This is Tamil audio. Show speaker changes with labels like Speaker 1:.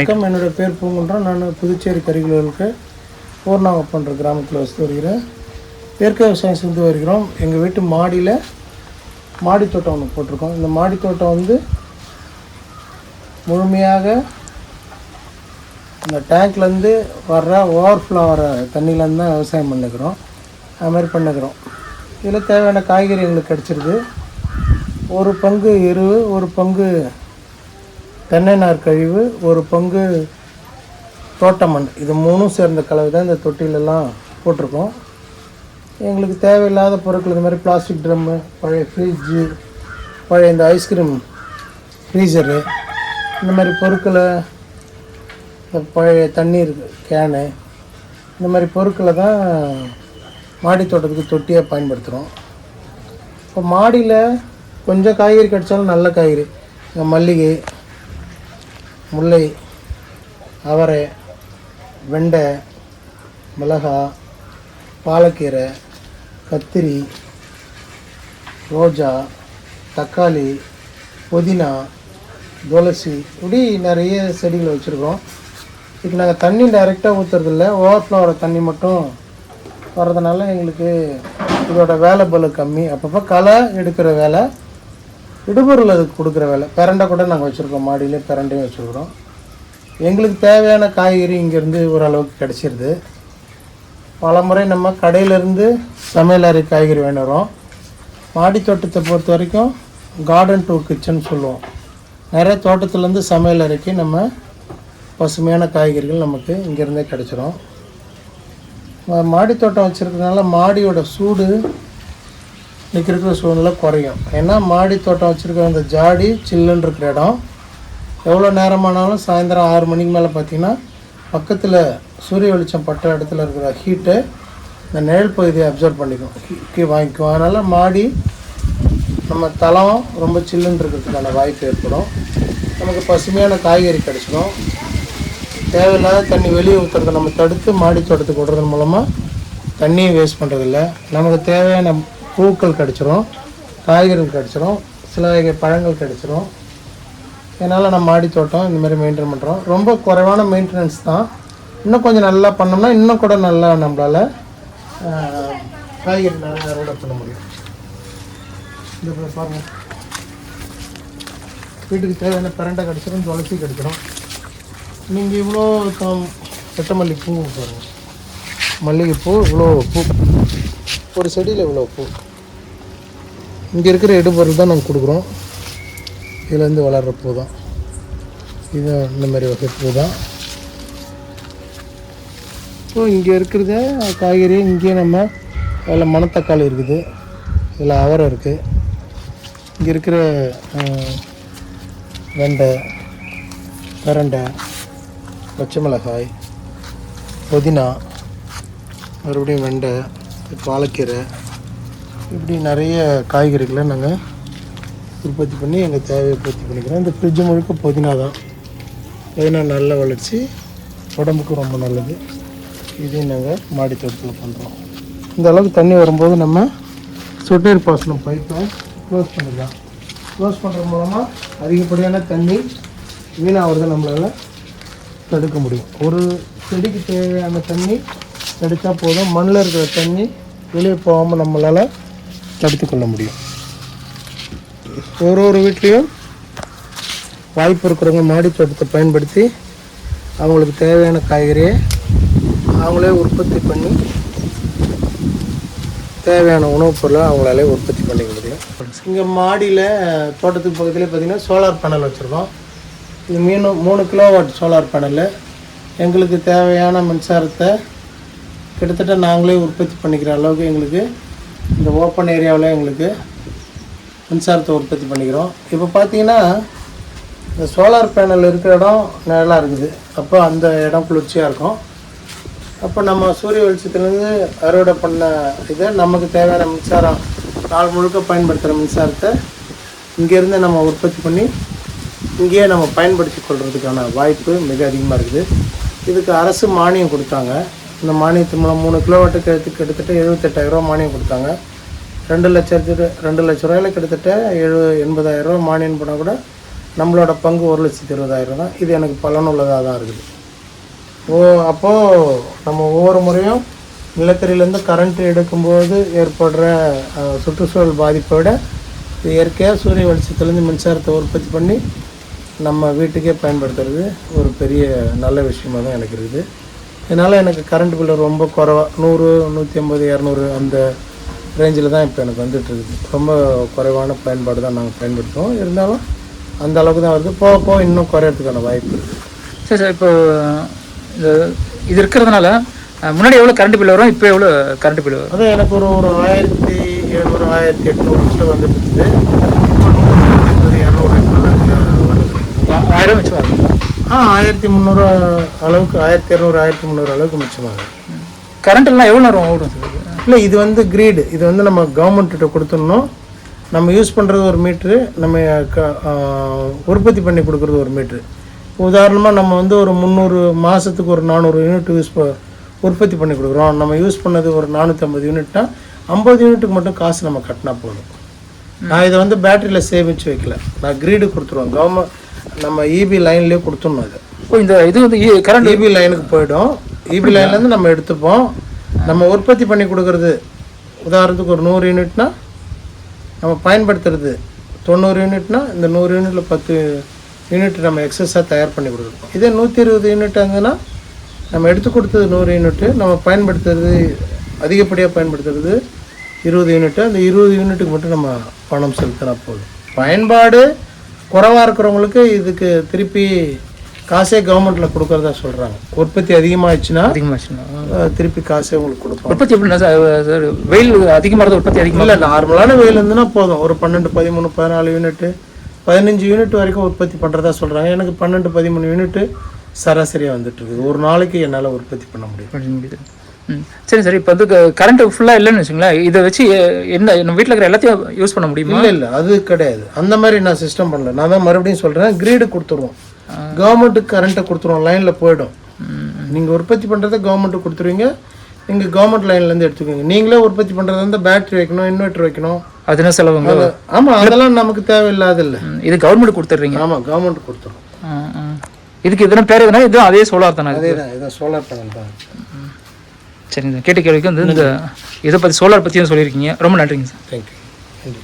Speaker 1: வணக்கம், என்னோடய பேர் பூங்குன்றம். நான் புதுச்சேரி கரிகுலருக்கு பூர்ணாங்கப்பன்ற கிராமத்தில் வசித்து வருகிறேன். இயற்கை விவசாயம் செஞ்சு வருகிறோம். எங்கள் வீட்டு மாடியில் மாடி தோட்டம் ஒன்று போட்டிருக்கோம். இந்த மாடி தோட்டம் வந்து முழுமையாக இந்த டேங்க்லேருந்து வர்ற ஓவர்ஃப்ளோ வர தண்ணியிலேருந்து தான் விவசாயம் பண்ணிக்கிறோம். அது மாதிரி பண்ணிக்கிறோம். இதில் தேவையான காய்கறி எங்களுக்கு கிடச்சிருது. ஒரு பங்கு எரு, ஒரு பங்கு தென்னை நார் கழிவு, ஒரு பங்கு தோட்ட மண், இது மூணும் சேர்ந்த கலவை தான் இந்த தொட்டிலெல்லாம் போட்டிருக்கோம். எங்களுக்கு தேவையில்லாத பொருட்கள் இந்த மாதிரி பிளாஸ்டிக் ட்ரம்மு, பழைய ஃப்ரிட்ஜு, பழைய இந்த ஐஸ்கிரீம் ஃப்ரீசரு, இந்த மாதிரி பொருட்களை, இந்த பழைய தண்ணீர் கேனு, இந்த மாதிரி பொருட்களை தான் மாடி தோட்டத்துக்கு தொட்டியாக பயன்படுத்துகிறோம். இப்போ மாடியில் கொஞ்சம் காய்கறி கிடச்சாலும் நல்ல காய்கறி, இந்த மல்லிகை, முல்லை, அவரை, வெண்டை, மிளகா, பாலக்கீரை, கத்திரி, ரோஜா, தக்காளி, புதினா, துளசி, இப்படி நிறைய செடிகளை வச்சுருக்கோம். இதுக்கு நாங்கள் தண்ணி டைரெக்டாக ஊற்றுறதில்ல, ஓவர்ஃப்ளோ வர தண்ணி மட்டும் வர்றதுனால எங்களுக்கு இதோட வேலை பலு கம்மி. அப்பப்போ களை எடுக்கிற வேலை, இடுபொருள் அதுக்கு கொடுக்குற வேலை. பிரண்டை கூட நாங்கள் வச்சுருக்கோம், மாடியிலே பிரண்டையும் வச்சுருக்குறோம். எங்களுக்கு தேவையான காய்கறி இங்கேருந்து ஓரளவுக்கு கிடச்சிருது. பல முறை நம்ம கடையிலேருந்து சமையல் அறை காய்கறி வேணும் வரோம். மாடி தோட்டத்தை பொறுத்த வரைக்கும் கார்டன் டு கிச்சன் சொல்லுவோம். நிறைய தோட்டத்துலேருந்து சமையல் அறைக்கு நம்ம பசுமையான காய்கறிகள் நமக்கு இங்கேருந்தே கிடச்சிரும். மாடி தோட்டம் வச்சுருக்கிறதுனால மாடியோட சூடு இன்றைக்கி இருக்கிற சூழ்நிலை குறையும். ஏன்னா மாடி தோட்டம் வச்சுருக்கிற அந்த ஜாடி சில்லுன்னு இருக்கிற இடம் எவ்வளோ நேரமானாலும் சாயந்தரம் 6 மணிக்கு மேலே பார்த்திங்கன்னா பக்கத்தில் சூரிய வெளிச்சம் பட்ட இடத்துல இருக்கிற ஹீட்டை இந்த நிழல் பகுதியை அப்சர்வ் பண்ணிக்கும், வாங்கிக்கும். அதனால் மாடி நம்ம தளம் ரொம்ப சில்லுன்னு இருக்கிறதுக்கான வாய்ப்பு ஏற்படும். நமக்கு பசுமையான காய்கறி கிடச்சிடும். தேவையில்லாத தண்ணி வெளியே ஊற்றுறதை நம்ம தடுத்து மாடி தோட்டத்துக்கு விடுறது மூலமாக தண்ணியை வேஸ்ட் பண்ணுறதில்ல. நமக்கு தேவையான பூக்கள் கிடச்சிரும், காய்கறிகள் கிடச்சிரும், சில வகை பழங்கள் கிடச்சிரும். அதனால் நம்ம மாடி தோட்டம் இந்தமாதிரி மெயின்டைன் பண்ணுறோம். ரொம்ப குறைவான மெயின்டெனன்ஸ் தான். இன்னும் கொஞ்சம் நல்லா பண்ணோம்னா இன்னும் கூட நல்லா நம்மளால் காய்கறி நல்லா அறுவடை பண்ண முடியும். இந்த பாருங்கள், வீட்டுக்கு தேவையான பிரண்டை கிடச்சிரும், துளசி கிடச்சிரும். நீங்கள் இவ்வளோ கொத்தமல்லி பூ பாருங்கள், மல்லிகைப்பூ, இவ்வளோ பூ, ஒரு செடியில் இவ்வளோ பூ. இங்கே இருக்கிற இடுபொருள் தான் நாங்கள் கொடுக்குறோம். இதுலேருந்து வளர்கிற பூ தான் இது. இந்த மாதிரி வகை பூ தான். ஸோ இங்கே இருக்கிறத காய்கறி இங்கேயே நம்ம அதில் மணத்தக்காளி இருக்குது, இதில் அவரை இருக்குது, இங்கே இருக்கிற வெண்டை, பிரண்டை, பச்சை மிளகாய், புதினா, மறுபடியும் வெண்டை, பாலக்கீரை, இப்படி நிறைய காய்கறிகளை நாங்கள் உற்பத்தி பண்ணி எங்கள் தேவையை பூர்த்தி பண்ணிக்கிறோம். இந்த ஃப்ரிட்ஜு முழுக்க புதினா தான். புதினா நல்ல வளர்ச்சி, உடம்புக்கு ரொம்ப நல்லது. இதையும் நாங்கள் மாடி தோட்டத்தில் பண்ணுறோம். இந்த அளவுக்கு தண்ணி வரும்போது நம்ம சொட்டு நீர் பாசனம் பைப்பை க்ளோஸ் பண்ணிடலாம். க்ளோஸ் பண்ணுறது மூலமாக அதிகப்படியான தண்ணி வீணாகிறத நம்மளால் தடுக்க முடியும். ஒரு செடிக்கு தேவையான தண்ணி தடுத்தா போதும், மண்ணில் இருக்கிற தண்ணி வெளியே போகாமல் நம்மளால் தடுத்து கொள்ள முடியும். ஒரு வீட்லேயும் வாய்ப்பு இருக்கிறவங்க மாடி தோட்டத்தை பயன்படுத்தி அவங்களுக்கு தேவையான காய்கறியை அவங்களே உற்பத்தி பண்ணி தேவையான உணவுப் பொருளை அவங்களாலே உற்பத்தி பண்ணிக்க முடியும். இங்கே மாடியில் தோட்டத்துக்கு பக்கத்துலேயே பார்த்திங்கன்னா சோலார் பேனல் வச்சுருக்கோம். இது 3 கிலோவாட் சோலார் பேனலு. எங்களுக்கு தேவையான மின்சாரத்தை கிட்டத்தட்ட நாங்களே உற்பத்தி பண்ணிக்கிற அளவுக்கு எங்களுக்கு இந்த ஓப்பன் ஏரியாவில் எங்களுக்கு மின்சாரத்தை உற்பத்தி பண்ணிக்கிறோம். இப்போ பார்த்திங்கன்னா இந்த சோலார் பேனல் இருக்கிற இடம் நல்லா இருக்குது. அப்போ அந்த இடம் குளிர்ச்சியாக இருக்கும். அப்போ நம்ம சூரிய வெளிச்சத்துலேருந்து அறுவடை பண்ண இதை நமக்கு தேவையான மின்சாரம் நாள் முழுக்க பயன்படுத்துகிற மின்சாரத்தை இங்கேருந்து நம்ம உற்பத்தி பண்ணி இங்கேயே நம்ம பயன்படுத்தி கொள்கிறதுக்கான வாய்ப்பு மிக அதிகமாக இருக்குது. இதுக்கு அரசு மானியம் கொடுத்தாங்க. இந்த மானியத்தின் மூலம் 3 கிலோவாட்டுக்கு கிட்டத்தட்ட 78,000 ரூபா மானியம் கொடுத்தாங்க. 2 லட்ச ரூபாயில் கிட்டத்தட்ட 80,000 ரூபா மானியம் போனால் கூட நம்மளோட பங்கு 1,20,000 தான். இது எனக்கு பலனுள்ளதாக தான் இருக்குது. அப்போது நம்ம ஒவ்வொரு முறையும் நிலக்கரியிலேருந்து கரண்ட் எடுக்கும்போது ஏற்படுற சுற்றுச்சூழல் பாதிப்பை விட இயற்கையாக சூரிய வெளிச்சத்துலேருந்து மின்சாரத்தை உற்பத்தி பண்ணி நம்ம வீட்டுக்கே பயன்படுத்துறது ஒரு பெரிய நல்ல விஷயமாக தான் எனக்கு இருக்குது. இதனால் எனக்கு கரண்ட் பில்லு ரொம்ப குறைவா 100, 150, 200 அந்த ரேஞ்சில் தான் இப்போ எனக்கு வந்துட்டுருக்குது. ரொம்ப குறைவான பயன்பாடு தான் நாங்கள் பயன்படுத்துவோம். இருந்தாலும் அந்த அளவுக்கு தான் வருது. போக போக இன்னும் குறையிறதுக்கான வாய்ப்பு இருக்குது.
Speaker 2: சரி சார், இப்போ இது இருக்கிறதுனால முன்னாடி எவ்வளோ கரண்ட் பில் வரும், இப்போ எவ்வளோ கரண்ட் பில் வரும்?
Speaker 1: அதான் எனக்கு ஒரு 1,700, 1,800 கிட்ட வந்துட்டு இருக்குது.
Speaker 2: 1000 மிச்சமாகும்.
Speaker 1: 1,300 அளவுக்கு, 1,200, 1,300 அளவுக்கு மிச்சமாகும்.
Speaker 2: கரண்ட்லாம் எவ்வளோ நேரம் ஓடும் சார்?
Speaker 1: இல்லை, இது வந்து கிரீடு. இது வந்து நம்ம கவர்மெண்ட்டிட்ட கொடுத்துடணும். நம்ம யூஸ் பண்ணுறது ஒரு மீட்ரு, நம்ம உற்பத்தி பண்ணி கொடுக்குறது ஒரு மீட்ரு. உதாரணமாக நம்ம வந்து ஒரு 300 மாதத்துக்கு ஒரு 400 யூனிட் உற்பத்தி பண்ணி கொடுக்குறோம். நம்ம யூஸ் பண்ணது ஒரு 450 யூனிட்னா 50 யூனிட்டுக்கு மட்டும் காசு நம்ம கட்டினா போதும். நான் இதை வந்து பேட்டரியில் சேமித்து வைக்கல, நான் கிரீடு கொடுத்துருவோம். கவர்மெண்ட் நம்ம இபி லைன்லேயே கொடுத்துடணும். இது
Speaker 2: இது வந்து கரண்ட்
Speaker 1: இபி லைனுக்கு போய்டும். இபி லைன்லேருந்து நம்ம எடுத்துப்போம். நம்ம உற்பத்தி பண்ணி கொடுக்குறது உதாரணத்துக்கு ஒரு 100 யூனிட்னா நம்ம பயன்படுத்துறது 90 யூனிட்னா இந்த 100 யூனிட்டில் 10 யூனிட் நம்ம எக்ஸஸாக தயார் பண்ணி கொடுக்குறோம். இதே 120 யூனிட் இருந்ததுன்னா நம்ம எடுத்து கொடுத்தது 100 யூனிட்டு, நம்ம பயன்படுத்துறது அதிகப்படியாக பயன்படுத்துறது 20 யூனிட்டு. அந்த 20 யூனிட்டுக்கு மட்டும் நம்ம பணம் செலுத்தினா போதும். பயன்பாடு குறைவாக இருக்கிறவங்களுக்கு இதுக்கு திருப்பி காசே கவர்மெண்ட்டில் கொடுக்குறதா சொல்கிறாங்க. உற்பத்தி அதிகமாகிடுச்சுன்னா திருப்பி காசே உங்களுக்கு கொடுப்போம்.
Speaker 2: உற்பத்தி எப்படின்னா சார், வெயில் அதிகமாக உற்பத்தி அதிகமாக
Speaker 1: இல்லை, நார்மலான வெயில் இருந்துன்னா போதும். ஒரு 12, 13, 14 யூனிட்டு 15 யூனிட் வரைக்கும் உற்பத்தி பண்ணுறதா சொல்கிறாங்க. எனக்கு 12, 13 யூனிட்டு சராசரியாக வந்துட்டுருக்குது. ஒரு நாளைக்கு என்னால் உற்பத்தி பண்ண முடியுது.
Speaker 2: சரி சார், இப்போ வந்து கரண்ட் ஃபுல்லாக இல்லைன்னு வச்சுங்களேன், இதை வச்சு என்ன நம்ம வீட்டில் இருக்கிற எல்லாத்தையும் யூஸ் பண்ண முடியுமா?
Speaker 1: இல்லை, அது கிடையாது. அந்த மாதிரி நான் சிஸ்டம் பண்ணல. நான் தான் மறுபடியும் சொல்கிறேன், கிரீடு கொடுத்துருவோம். கவர்மெண்ட்டுக்கு கரண்ட்டை கொடுத்துருவோம், லைனில் போய்டும். நீங்கள் உற்பத்தி பண்ணுறதை கவர்மெண்ட்டுக்கு கொடுத்துருவீங்க, நீங்கள் கவர்மெண்ட் லைன்லேருந்து எடுத்துக்கோங்க. நீங்களே உற்பத்தி பண்ணுறது வந்து பேட்டரி வைக்கணும், இன்வெர்டர் வைக்கணும்,
Speaker 2: அதுனா செலவுங்க.
Speaker 1: ஆமாம், அதெல்லாம் நமக்கு தேவையில்லாத இல்லை.
Speaker 2: இது கவர்மெண்ட் கொடுத்துட்றீங்க?
Speaker 1: ஆமாம், கவர்மெண்ட் கொடுத்துரும்.
Speaker 2: இதுக்கு எதுனா பேர் எதுனா இதுவும் அதே சோலார் தானே?
Speaker 1: அதே தான், இதான் சோலார் பேனல் தான்.
Speaker 2: சரிங்க சார், கேட்ட கேள்விக்கு வந்து இந்த இதை பற்றி சோலார் பற்றியும் சொல்லியிருக்கீங்க. ரொம்ப நன்றிங்க சார்.
Speaker 1: தேங்க்யூ. நன்றி.